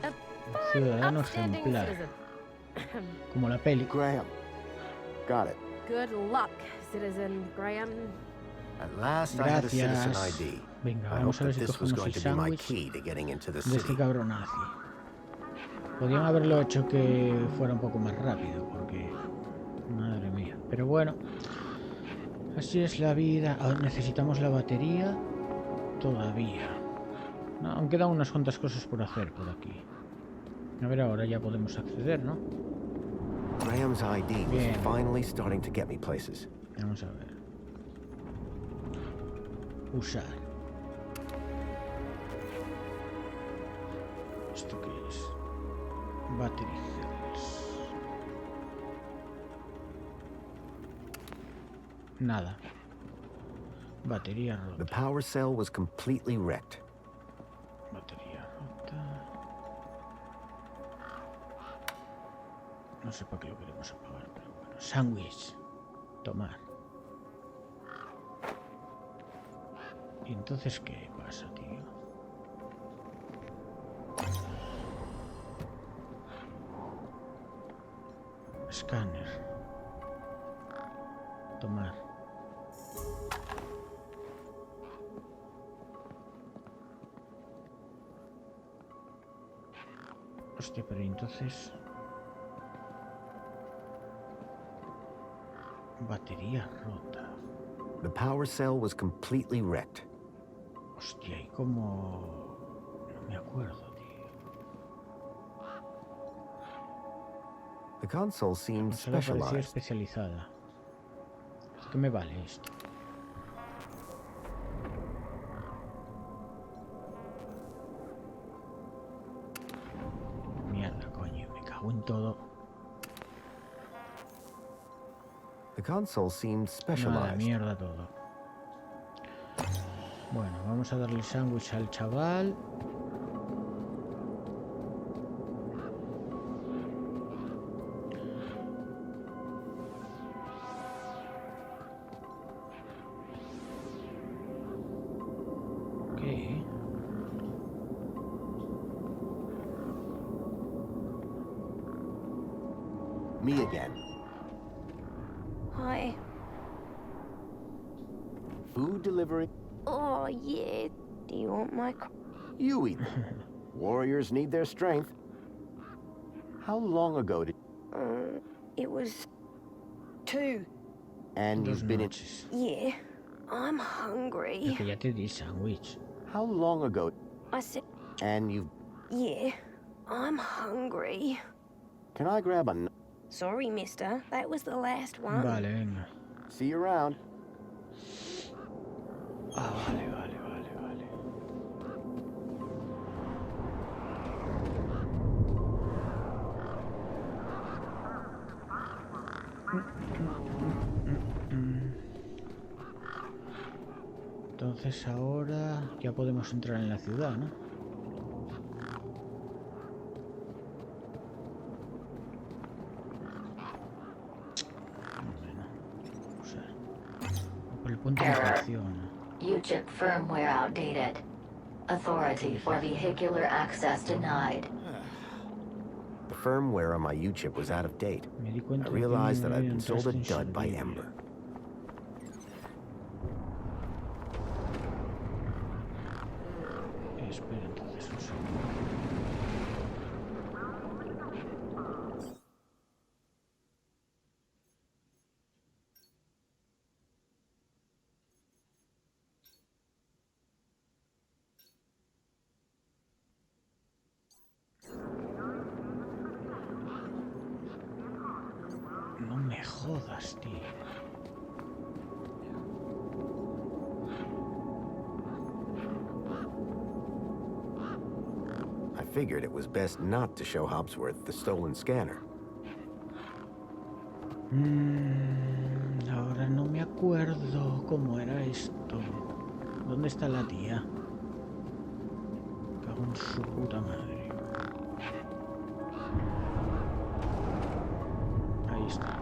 A fine, Ciudadano upstanding ejemplar. citizen. Como la peli. Graham. Got it. Good luck, citizen Graham. At last I had a citizen Gracias. ID. Venga, I vamos hope a ver that si this was cogemos going el to be my sándwich key to getting into the de este city. cabronazi. Podrían haberlo hecho que fuera un poco más rápido, porque... Madre mía. Pero bueno. Así es la vida. Necesitamos la batería. Todavía. No, aún quedan unas cuantas cosas por hacer por aquí. A ver, ahora ya podemos acceder, ¿no? Graham's ID was Bien. finally starting to get me places. Vamos a ver. Usar. ¿Esto qué es? Battery cells. Nada. Batería rota. The power cell was completely wrecked. Batería rota. No sé para qué lo queremos apagar, pero bueno. Sándwich. Tomar. ¿Y entonces qué pasa, tío? Escáner. Tomar. Hostia, pero entonces... Batería rota. The power cell was completely wrecked. Hostia, ¿y cómo...? No me acuerdo, tío. The console seemed Solo parecía specialized. especializada. ¿Qué me vale esto? Mierda, coño, me cago en todo. The console seemed Nada, specialized. mierda todo. Bueno, vamos a darle sándwich al chaval. ¿Qué? Me again. Hi. Food delivery. Oh, yeah. Do you want my... You eat them. Warriors need their strength. How long ago did... It was 2. And you've been in... Yeah, I'm hungry. Que ya te di sándwich. How long ago... I said... And you've... Yeah, I'm hungry. Can I grab a... Sorry, mister. That was the last one. Vale, venga. See you around. Ah, vale. Entonces ahora ya podemos entrar en la ciudad, ¿no? Por el punto de funciona. UChip firmware outdated. Authority for vehicular access denied. The firmware on my UChip was out of date. I realized that I'd been sold a dud by Ember. Espera entonces un segundo. No me jodas, tío. I figured it was best not to show Hopsworth the stolen scanner. Ahora no me acuerdo cómo era esto. ¿Dónde está la tía? Cago en su puta madre. Ahí está.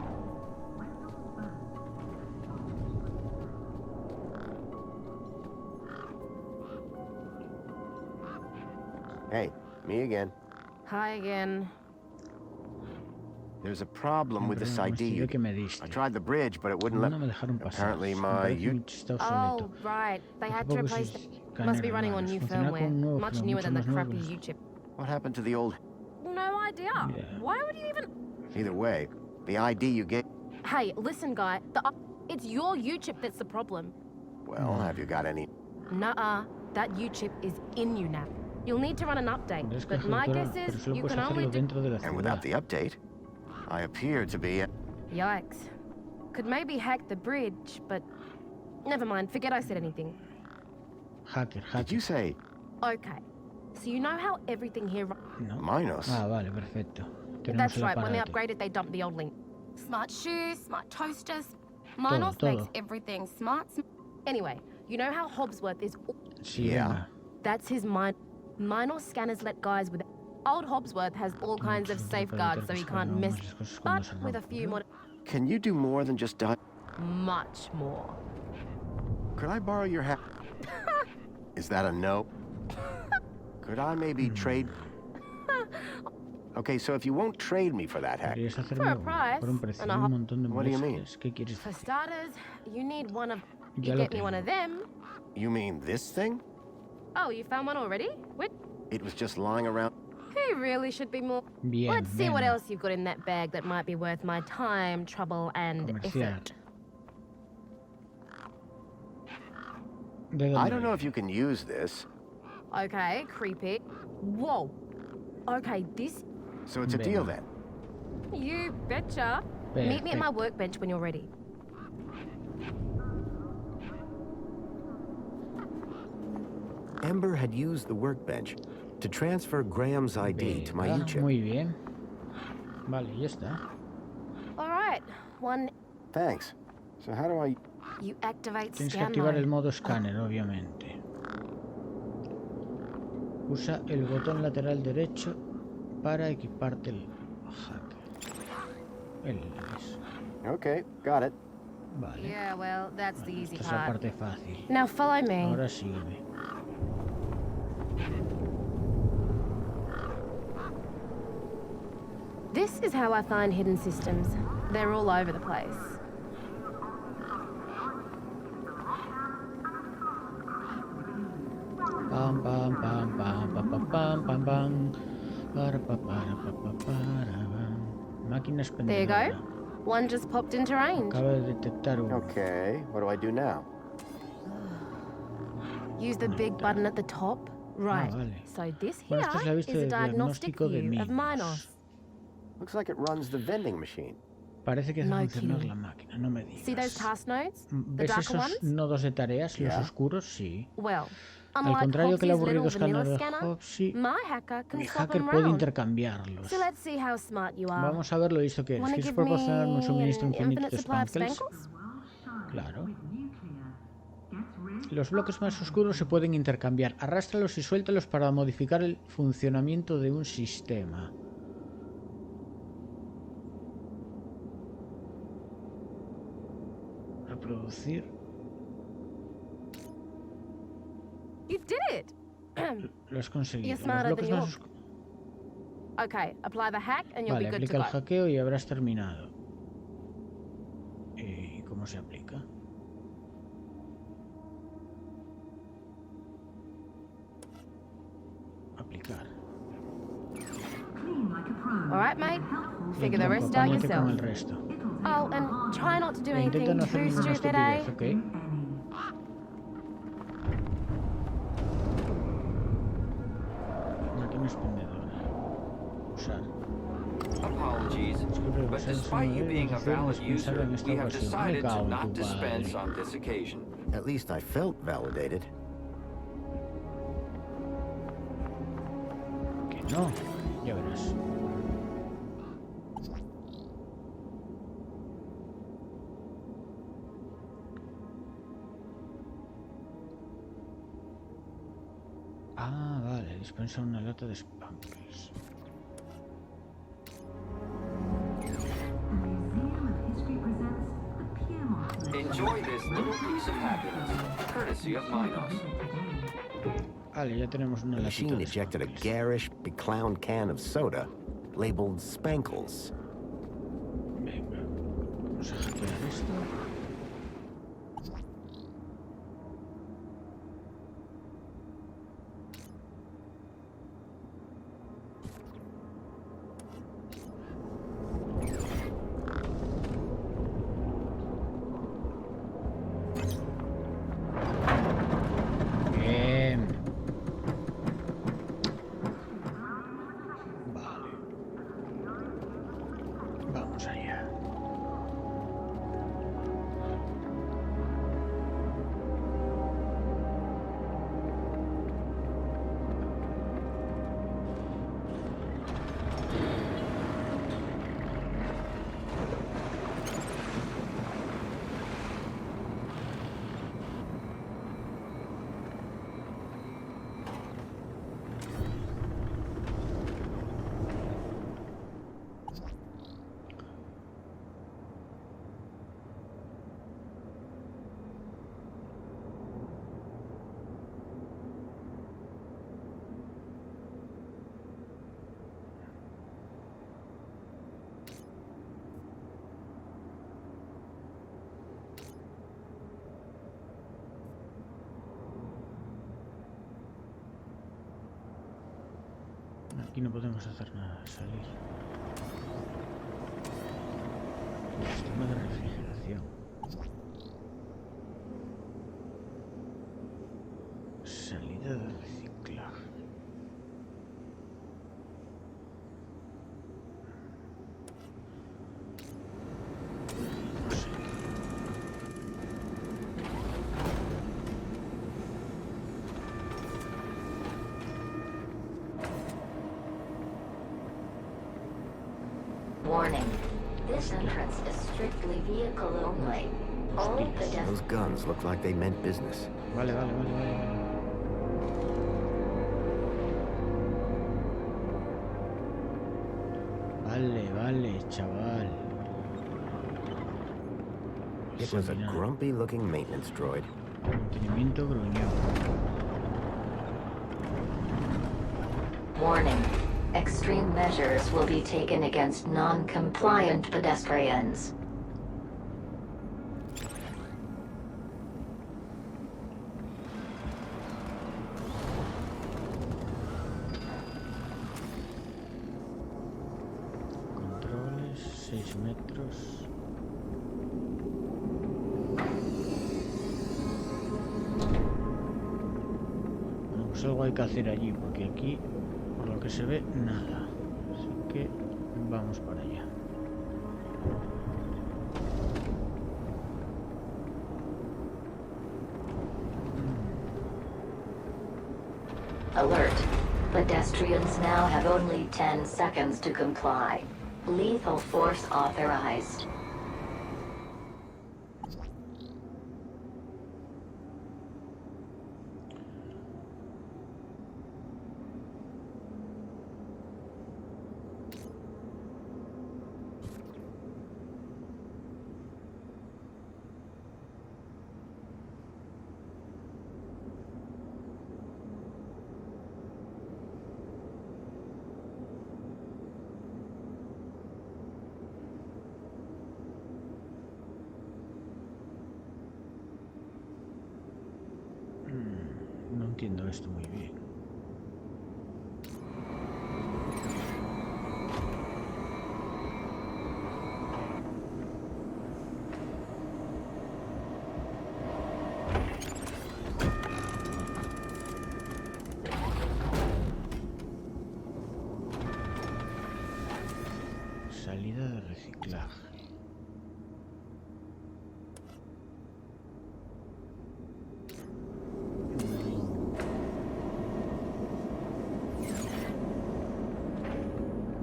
Hey, me again. Hi again. There's a problem with this ID. I tried the bridge, but it wouldn't let me. Apparently my... Oh, right. They had to replace... Must be running on new firmware. Much newer than the crappy UChip. What happened to the old... No idea. Yeah. Why would you even... Either way, the ID you get... Hey, listen, guy. It's your UChip that's the problem. Well, have you got any... Nuh-uh. That UChip is in you now. You'll need to run an update, but my guess is you can only do... And without the update, I appear to be... Yikes. Could maybe hack the bridge, but... Never mind, forget I said anything. Hacker. Did you say... Okay. So you know how everything here... No. Minos. Ah, vale, perfecto. That's right, when they upgraded, they dumped the old link. Smart shoes, smart toasters... Minos makes everything smart. Anyway, you know how Hobsworth is... Yeah. That's his mind... Minos scanners let guys with... Old Hobsworth has all kinds of safeguards so he can't miss... But with a few more... Can you do more than just die? Much more. Could I borrow your hat? Is that a no? Could I maybe trade... Okay, so if you won't trade me for that hack... For a price, and a... What do you mean? For starters, you need one of... You get me one of them... You mean this thing? Oh, you found one already? What? It was just lying around... He really should be more... Let's see what else you've got in that bag that might be worth my time, trouble, and effort. I don't know if you can use this. Okay, creepy. Whoa. Okay, this... So it's a deal then? You betcha. Meet me at my workbench when you're ready. Ember had used the workbench to transfer Graham's ID to my UChip. Muy bien. Vale, ya está. All right. One... Thanks. So how do I... You activate Tienes que scan activar mode. el modo escáner, obviamente. Usa el botón lateral derecho para equiparte el hacker. Okay, got it. Vale. Yeah, well, that's the easy Esta es la part. parte fácil. Now follow me. Ahora sígueme. This is how I find hidden systems. They're all over the place. pam, pam, pam, pam, pam, pam, pam, pam, pam. Máquina expendedora. There you go. One just popped into range. Acaba de detectar uno. Okay, what do I do now? Use the big button at the top. Right. Vale. So this Bueno, here esta es la vista is a de diagnostic diagnóstico de view of minos. Minos. Looks like it runs the vending machine. Parece que hace No funcionar kidding. la máquina, no me digas. See those task nodes? The ¿Ves darker esos ones? nodos de tareas, los Yeah. oscuros? Sí. Well, Al unlike contrario que el Hobbs's aburrido little vanilla escáner de scanner, Hobbs, sí. my hacker can Mi swap hacker them puede round. intercambiarlos. So let's see how smart you are. Vamos a ver lo listo que eres. Wanna ¿Quieres give me proporcionarme un suministro an infinito infinite de supply of spankles? spankles? Claro. Los bloques más oscuros se pueden intercambiar. Arrástralos y suéltalos para modificar el funcionamiento de un sistema. Reproducir. You did it! Lo has conseguido. You're Los smarter bloques than más you oscuros. Okay, apply the hack and you'll Vale, be good aplica to el go. hackeo y habrás terminado. ¿Y cómo se aplica? Aplicar. All right, mate. Figure the Bien, rest out apáñate con el yourself. resto. Oh, and try not to do Intenta anything no hacer too ninguna stupid, eh? estupidez, ¿ok? Máquina expendedora. Usar. Apologies, but despite you being a valid user, we have decided to not dispense on this occasion. At least I felt validated. Que no, ya verás. Ah, vale, dispensa una lata de spankles. Enjoy this little piece of happiness, courtesy of Minos. Vale, ya tenemos una The latita machine de ejected a spankles. garish, beclowned can of soda labeled Spankles. Venga, vamos a hackear esto. Bien. Vale. Vamos allá. Aquí no podemos hacer nada, salir. Sistema de refrigeración. Salida de reciclaje. No sé. Warning. This entrance is strictly vehicle only. All pedestrians. Those guns look like they meant business. Vale, vale, vale, vale. Vale, vale, chaval. It was a grumpy-looking maintenance droid. Mantenimiento gruñón. Warning. Extreme measures will be taken against non-compliant pedestrians. 6 metros. Bueno, pues algo hay que hacer allí, porque aquí, por lo que se ve, nada. Así que vamos para allá. Alert. Pedestrians now have only 10 seconds to comply. Lethal force authorized. No entiendo esto muy bien. Salida de reciclaje.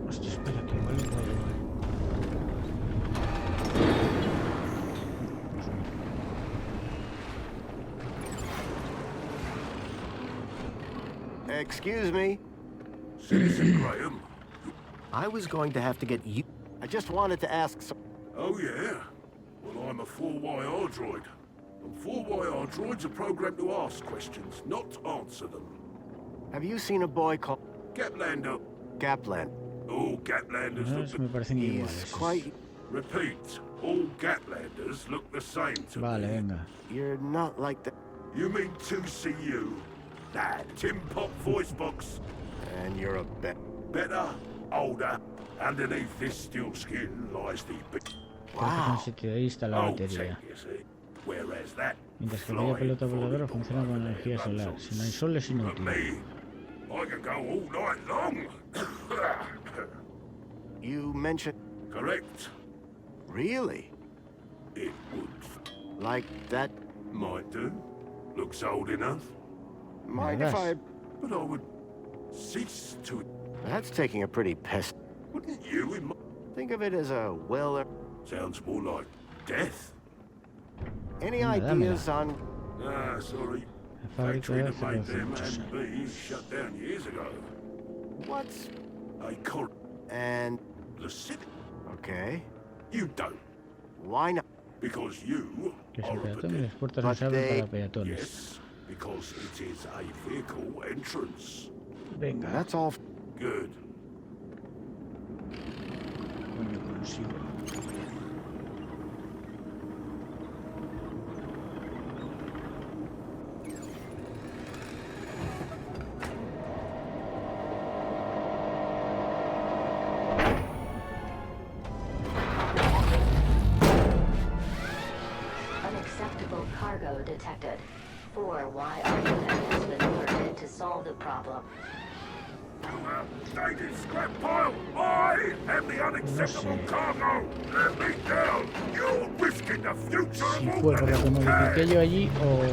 Hostia, espera, que igual lo puedo llevar. Excuse me. Citizen Graham. I was going to have to get you. I just wanted to ask some. Oh, yeah? Well, I'm a 4YR droid. And 4YR droids are programmed to ask questions, not answer them. Have you seen a boy called Gaplander. Gapland? All Gatlanders look the... He's quite... Repeat, all Gatlanders look the same to me. Vale, venga. You're not like that. You mean 2CU? That Tim Pop voice box. And you're a better, older. Underneath this steel skin lies the big... Wow. Se te dista la batería. Whereas that Mientras que aquella pelota voladora funciona con energía solar. Si no hay sol es inútil. I can go all night long. You mentioned... Correct. Really? It would. Like that? Might do. Looks old enough. Mind if I... But I would cease to... That's taking a pretty pest... Wouldn't you in my... Think of it as a well... Sounds more like death. Any ideas on... Ah, sorry. Factory that made them and me shut down years ago. What's... A cor... And... The city. Okay. You don't. Why not? Because you are a peatones, las puertas no se abren para peatones. Yes, because it is a vehicle entrance. Venga. That's all. Good. Coño, consigo. Unacceptable cargo detected. 4YR has been alerted to solve the problem. Outdated scrap pile! I am the unacceptable cargo! Let me down! You're risking the future Si of fue all por lo que modifiqué yo allí o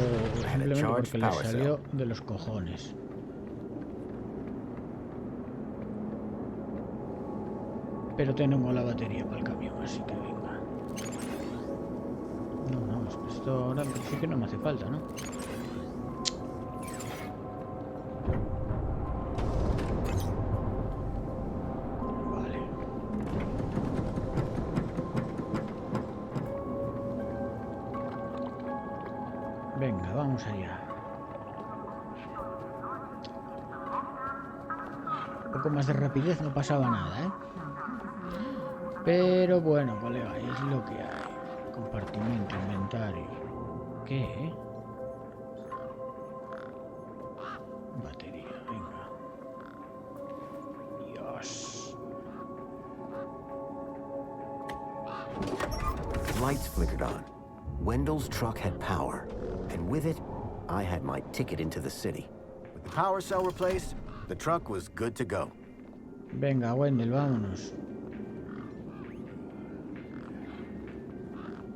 simplemente charge porque le power salió de los cojones. Pero tenemos la batería para el camión, así que venga. No, esto ahora en principio no me hace falta, ¿no? Vale. Venga, vamos allá. Un poco más de rapidez no pasaba nada, ¿eh? Pero bueno, colega, es lo que hay. Compartimiento, inventario. ¿Qué? Batería, venga. Dios. lights flickered on. Wendell's truck had power, and with it, I had my ticket into the city. With the power cell replaced, the truck was good to go. Venga, Wendell, vámonos.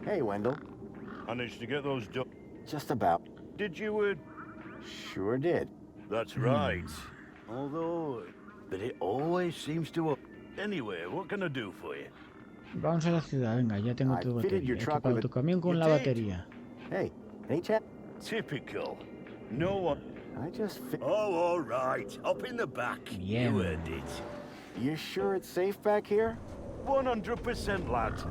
Hey, Wendell. Managed to get those done? Just about. Did you, Sure did. That's right. Although, but it always seems to... Anyway, what can I do for you? Vamos a la ciudad, venga, ya tengo tu batería. He equipado tu camión con la batería. Hey, any chat? Typical. No one... I just... Oh, all right. Up in the back. Yeah. You heard it. You sure it's safe back here? 100%, lad.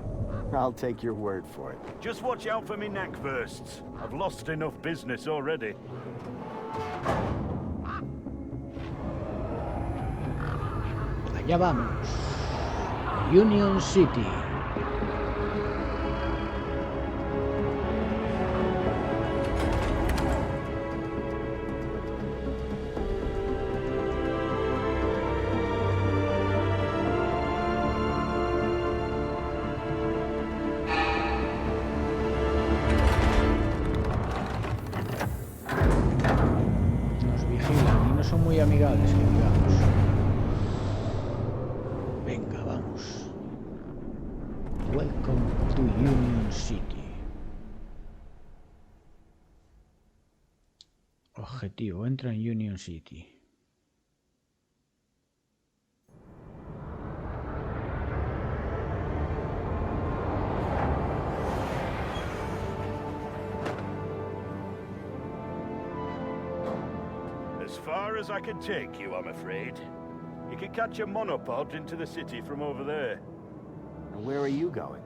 I'll take your word for it. Just watch out for me neck bursts. I've lost enough business already. Allá vamos. Union City. Nos vigilan y no son muy amigables, que digamos. Venga, vamos. Welcome to Union City. Objetivo, entra en Union City. As far as I can take you, I'm afraid. You can catch a monopod into the city from over there. And where are you going?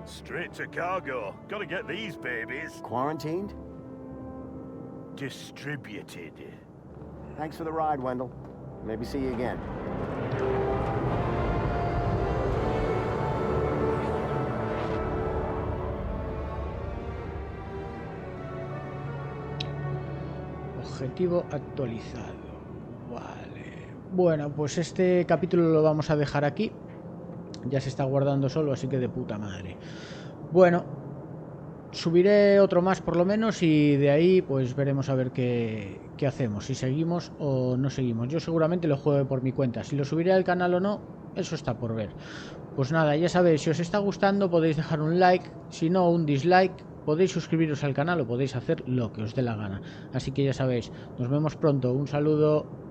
Straight to cargo. Gotta get these babies. Quarantined? Distributed. Thanks for the ride, Wendell. Maybe see you again. Objetivo actualizado. Vale. Bueno, pues este capítulo lo vamos a dejar aquí. Ya se está guardando solo, así que de puta madre. Bueno, subiré otro más por lo menos y de ahí pues veremos a ver qué hacemos. Si seguimos o no seguimos. Yo seguramente lo juegue por mi cuenta. Si lo subiré al canal o no, eso está por ver. Pues nada, ya sabéis, si os está gustando podéis dejar un like. Si no, un dislike. Podéis suscribiros al canal o podéis hacer lo que os dé la gana. Así que ya sabéis, nos vemos pronto. Un saludo.